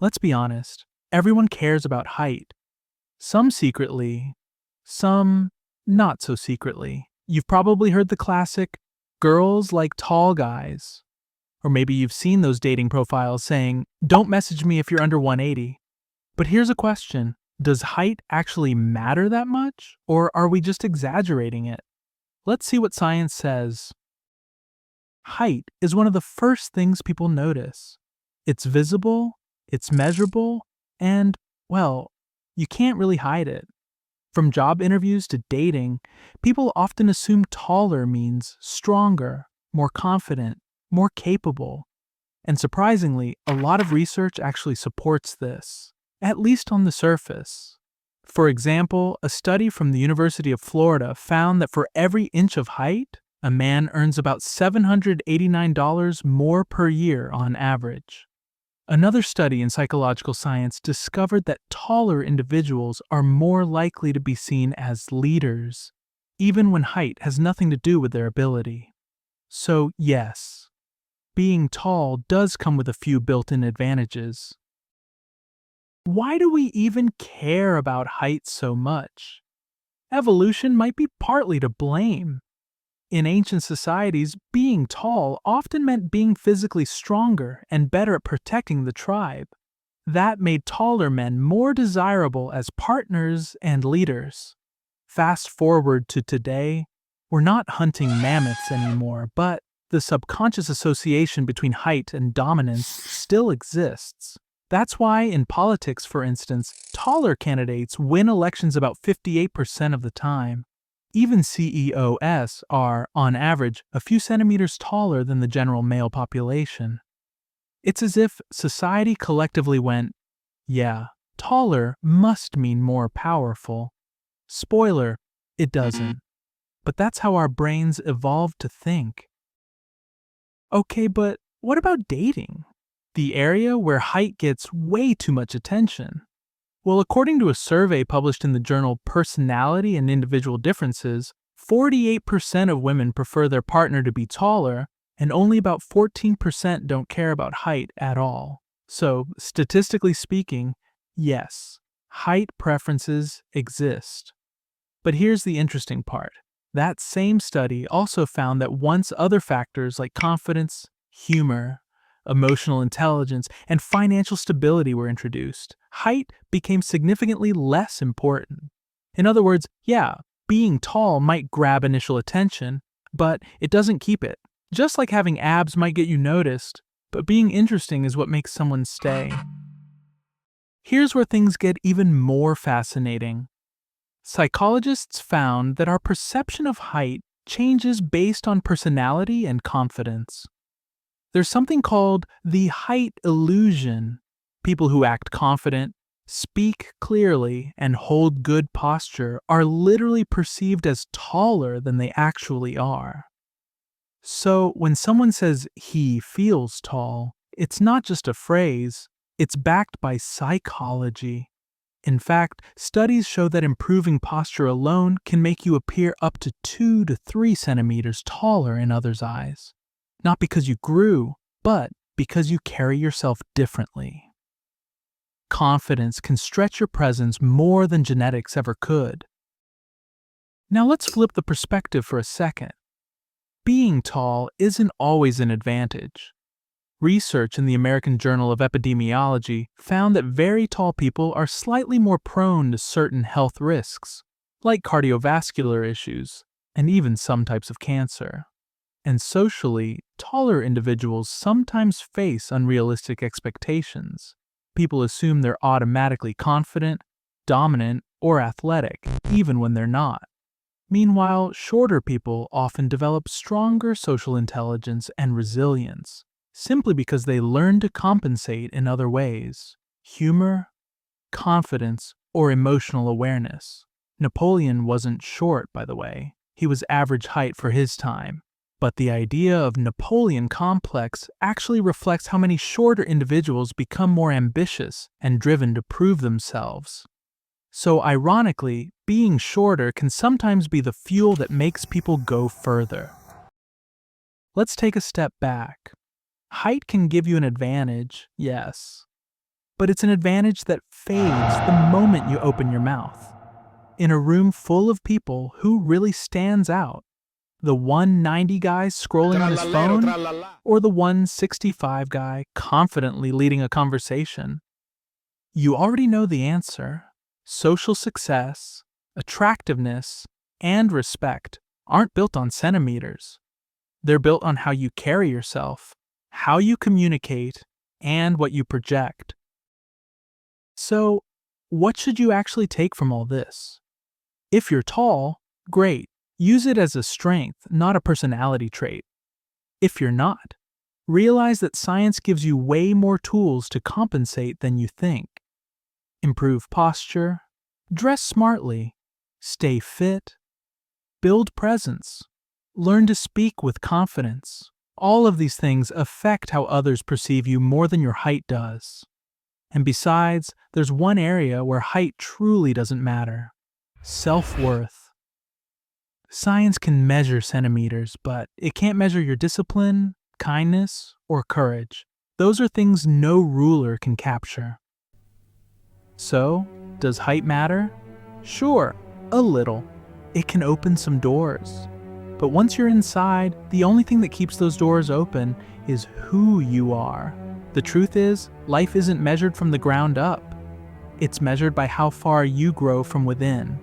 Let's be honest, everyone cares about height. Some secretly, some not so secretly. You've probably heard the classic, girls like tall guys. Or maybe you've seen those dating profiles saying, don't message me if you're under 180. But here's a question. Does height actually matter that much? Or are we just exaggerating it? Let's see what science says. Height is one of the first things people notice. It's visible, it's measurable, and, well, you can't really hide it. From job interviews to dating, people often assume taller means stronger, more confident, more capable. And surprisingly, a lot of research actually supports this, at least on the surface. For example, a study from the University of Florida found that for every inch of height, a man earns about $789 more per year on average. Another study in psychological science discovered that taller individuals are more likely to be seen as leaders, even when height has nothing to do with their ability. So, yes, being tall does come with a few built-in advantages. Why do we even care about height so much? Evolution might be partly to blame. In ancient societies, being tall often meant being physically stronger and better at protecting the tribe. That made taller men more desirable as partners and leaders. Fast forward to today, we're not hunting mammoths anymore, but the subconscious association between height and dominance still exists. That's why in politics, for instance, taller candidates win elections about 58% of the time. Even CEOs are, on average, a few centimeters taller than the general male population. It's as if society collectively went, yeah, taller must mean more powerful. Spoiler, it doesn't. But that's how our brains evolved to think. Okay, but what about dating? The area where height gets way too much attention. Well, according to a survey published in the journal Personality and Individual Differences, 48% of women prefer their partner to be taller, and only about 14% don't care about height at all. So, statistically speaking, yes, height preferences exist. But here's the interesting part. That same study also found that once other factors like confidence, humor, emotional intelligence, and financial stability were introduced, height became significantly less important. In other words, yeah, being tall might grab initial attention, but it doesn't keep it. Just like having abs might get you noticed, but being interesting is what makes someone stay. Here's where things get even more fascinating. Psychologists found that our perception of height changes based on personality and confidence. There's something called the height illusion. People who act confident, speak clearly, and hold good posture are literally perceived as taller than they actually are. So when someone says he feels tall, it's not just a phrase, it's backed by psychology. In fact, studies show that improving posture alone can make you appear up to 2 to 3 centimeters taller in others' eyes. Not because you grew, but because you carry yourself differently. Confidence can stretch your presence more than genetics ever could. Now let's flip the perspective for a second. Being tall isn't always an advantage. Research in the American Journal of Epidemiology found that very tall people are slightly more prone to certain health risks, like cardiovascular issues, and even some types of cancer. And socially, taller individuals sometimes face unrealistic expectations. People assume they're automatically confident, dominant, or athletic, even when they're not. Meanwhile, shorter people often develop stronger social intelligence and resilience, simply because they learn to compensate in other ways: humor, confidence, or emotional awareness. Napoleon wasn't short, by the way. He was average height for his time. But the idea of Napoleon complex actually reflects how many shorter individuals become more ambitious and driven to prove themselves. So ironically, being shorter can sometimes be the fuel that makes people go further. Let's take a step back. Height can give you an advantage, yes. but it's an advantage that fades the moment you open your mouth. In a room full of people, who really stands out? The 190 guy scrolling on his phone, or the 165 guy confidently leading a conversation? You already know the answer. Social success, attractiveness, and respect aren't built on centimeters. They're built on how you carry yourself, how you communicate, and what you project. So, what should you actually take from all this? If you're tall, great. Use it as a strength, not a personality trait. If you're not, realize that science gives you way more tools to compensate than you think. Improve posture, dress smartly, stay fit, build presence, learn to speak with confidence. All of these things affect how others perceive you more than your height does. And besides, there's one area where height truly doesn't matter: self-worth. Science can measure centimeters, but it can't measure your discipline, kindness, or courage. Those are things no ruler can capture. So, does height matter? Sure, a little. It can open some doors. But once you're inside, the only thing that keeps those doors open is who you are. The truth is, life isn't measured from the ground up. It's measured by how far you grow from within.